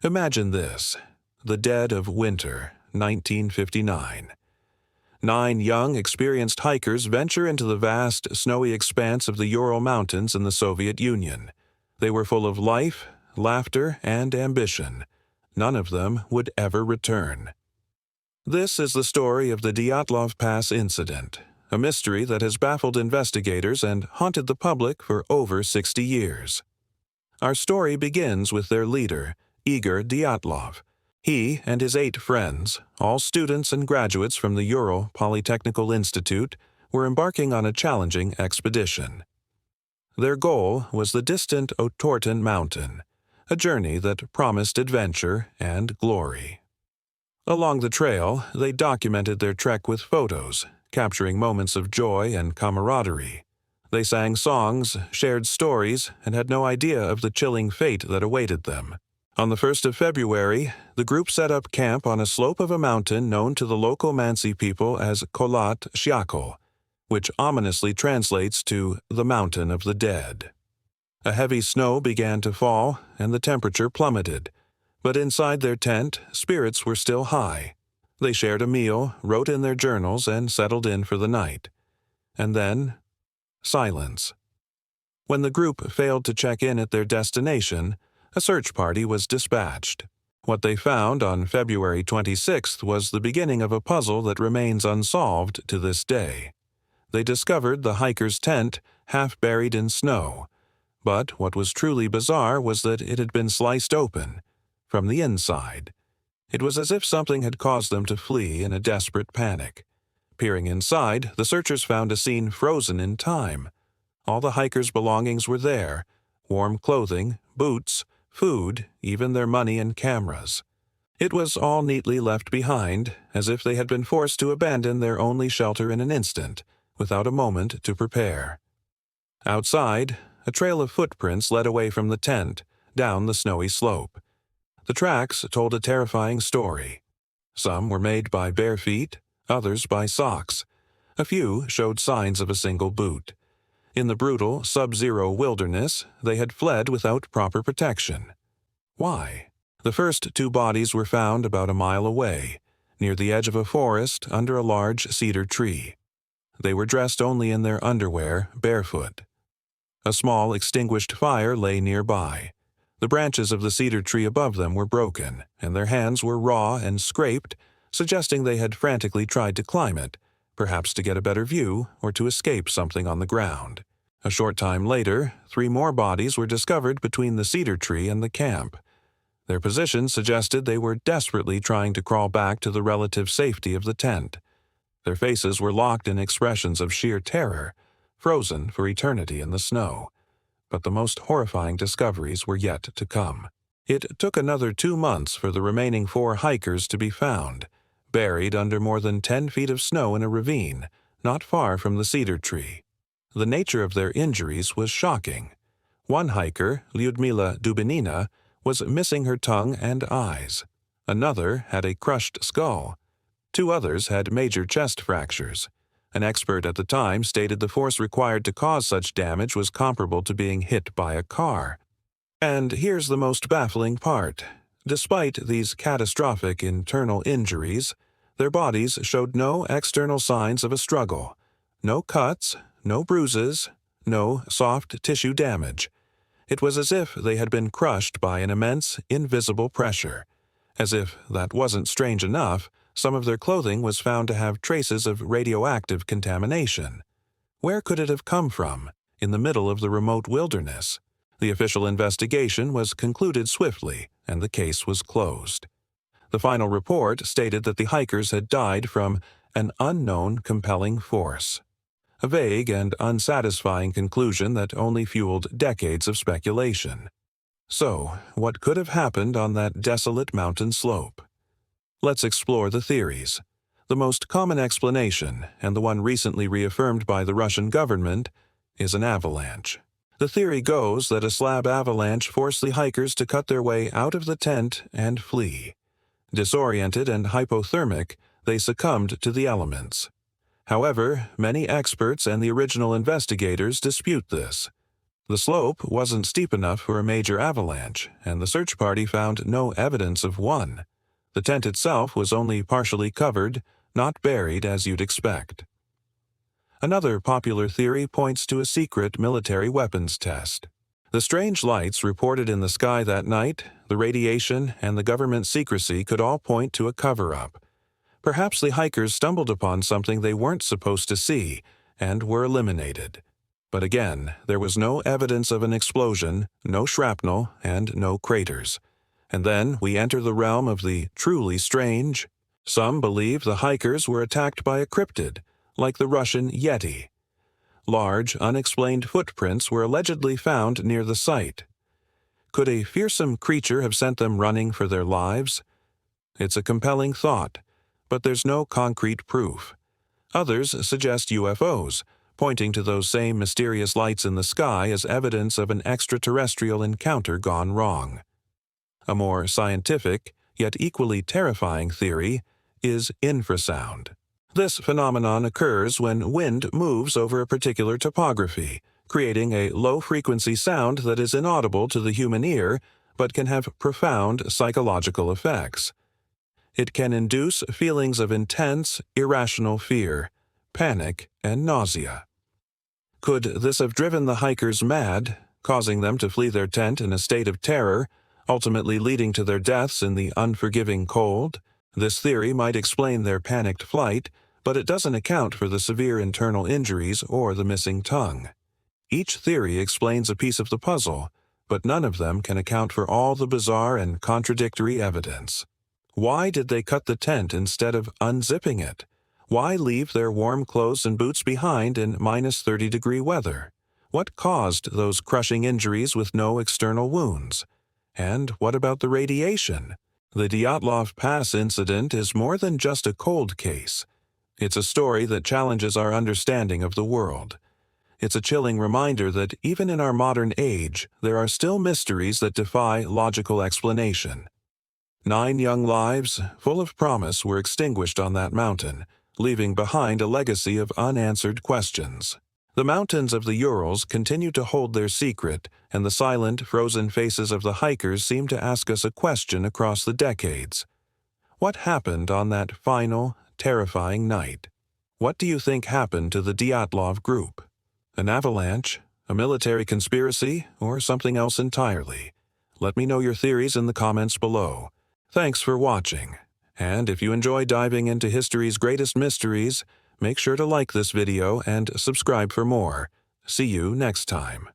Imagine this: the dead of winter, 1959. 9 young, experienced hikers venture into the vast, snowy expanse of the Ural Mountains in the Soviet Union. They were full of life, laughter, and ambition. None of them would ever return. This is the story of the Dyatlov Pass Incident, a mystery that has baffled investigators and haunted the public for over 60 years. Our story begins with their leader, Igor Dyatlov. He and his 8 friends, all students and graduates from the Ural Polytechnical Institute, were embarking on a challenging expedition. Their goal was the distant Otorten Mountain, a journey that promised adventure and glory. Along the trail, they documented their trek with photos, capturing moments of joy and camaraderie. They sang songs, shared stories, and had no idea of the chilling fate that awaited them. On the 1st of February, the group set up camp on a slope of a mountain known to the local Mansi people as Kholat Syakhl, which ominously translates to the Mountain of the Dead. A heavy snow began to fall, and the temperature plummeted. But inside their tent, spirits were still high. They shared a meal, wrote in their journals, and settled in for the night. And then, silence. When the group failed to check in at their destination, a search party was dispatched. What they found on February 26th was the beginning of a puzzle that remains unsolved to this day. They discovered the hiker's tent half buried in snow, but what was truly bizarre was that it had been sliced open from the inside. It was as if something had caused them to flee in a desperate panic. Peering inside, the searchers found a scene frozen in time. All the hikers' belongings were there: warm clothing, boots, food, even their money and cameras. It was all neatly left behind, as if they had been forced to abandon their only shelter in an instant, without a moment to prepare. Outside, a trail of footprints led away from the tent, down the snowy slope. The tracks told a terrifying story. Some were made by bare feet, others by socks. A few showed signs of a single boot. In the brutal, sub-zero wilderness, they had fled without proper protection. Why? The first 2 bodies were found about a mile away, near the edge of a forest under a large cedar tree. They were dressed only in their underwear, barefoot. A small, extinguished fire lay nearby. The branches of the cedar tree above them were broken, and their hands were raw and scraped, suggesting they had frantically tried to climb it, perhaps to get a better view or to escape something on the ground. A short time later, 3 more bodies were discovered between the cedar tree and the camp. Their position suggested they were desperately trying to crawl back to the relative safety of the tent. Their faces were locked in expressions of sheer terror, frozen for eternity in the snow. But the most horrifying discoveries were yet to come. It took another 2 months for the remaining 4 hikers to be found, buried under more than 10 feet of snow in a ravine, not far from the cedar tree. The nature of their injuries was shocking. One hiker, Lyudmila Dubinina, was missing her tongue and eyes. Another had a crushed skull. 2 others had major chest fractures. An expert at the time stated the force required to cause such damage was comparable to being hit by a car. And here's the most baffling part. Despite these catastrophic internal injuries, their bodies showed no external signs of a struggle. No cuts, no bruises, no soft tissue damage. It was as if they had been crushed by an immense, invisible pressure. As if that wasn't strange enough, some of their clothing was found to have traces of radioactive contamination. Where could it have come from, in the middle of the remote wilderness? The official investigation was concluded swiftly, and the case was closed. The final report stated that the hikers had died from an unknown compelling force. A vague and unsatisfying conclusion that only fueled decades of speculation. So, what could have happened on that desolate mountain slope? Let's explore the theories. The most common explanation, and the one recently reaffirmed by the Russian government, is an avalanche. The theory goes that a slab avalanche forced the hikers to cut their way out of the tent and flee. Disoriented and hypothermic, they succumbed to the elements. However, many experts and the original investigators dispute this. The slope wasn't steep enough for a major avalanche, and the search party found no evidence of one. The tent itself was only partially covered, not buried as you'd expect. Another popular theory points to a secret military weapons test. The strange lights reported in the sky that night, the radiation, and the government secrecy could all point to a cover-up. Perhaps the hikers stumbled upon something they weren't supposed to see, and were eliminated. But again, there was no evidence of an explosion, no shrapnel, and no craters. And then we enter the realm of the truly strange. Some believe the hikers were attacked by a cryptid, like the Russian Yeti. Large, unexplained footprints were allegedly found near the site. Could a fearsome creature have sent them running for their lives? It's a compelling thought, but there's no concrete proof. Others suggest UFOs, pointing to those same mysterious lights in the sky as evidence of an extraterrestrial encounter gone wrong. A more scientific, yet equally terrifying theory is infrasound. This phenomenon occurs when wind moves over a particular topography, creating a low-frequency sound that is inaudible to the human ear but can have profound psychological effects. It can induce feelings of intense, irrational fear, panic, and nausea. Could this have driven the hikers mad, causing them to flee their tent in a state of terror, ultimately leading to their deaths in the unforgiving cold? This theory might explain their panicked flight, but it doesn't account for the severe internal injuries or the missing tongue. Each theory explains a piece of the puzzle, but none of them can account for all the bizarre and contradictory evidence. Why did they cut the tent instead of unzipping it? Why leave their warm clothes and boots behind in -30-degree weather? What caused those crushing injuries with no external wounds? And what about the radiation? The Dyatlov Pass Incident is more than just a cold case. It's a story that challenges our understanding of the world. It's a chilling reminder that even in our modern age, there are still mysteries that defy logical explanation. 9 young lives, full of promise, were extinguished on that mountain, leaving behind a legacy of unanswered questions. The mountains of the Urals continue to hold their secret, and the silent, frozen faces of the hikers seem to ask us a question across the decades. What happened on that final, terrifying night? What do you think happened to the Dyatlov group? An avalanche, a military conspiracy, or something else entirely? Let me know your theories in the comments below. Thanks for watching. And if you enjoy diving into history's greatest mysteries, make sure to like this video and subscribe for more. See you next time.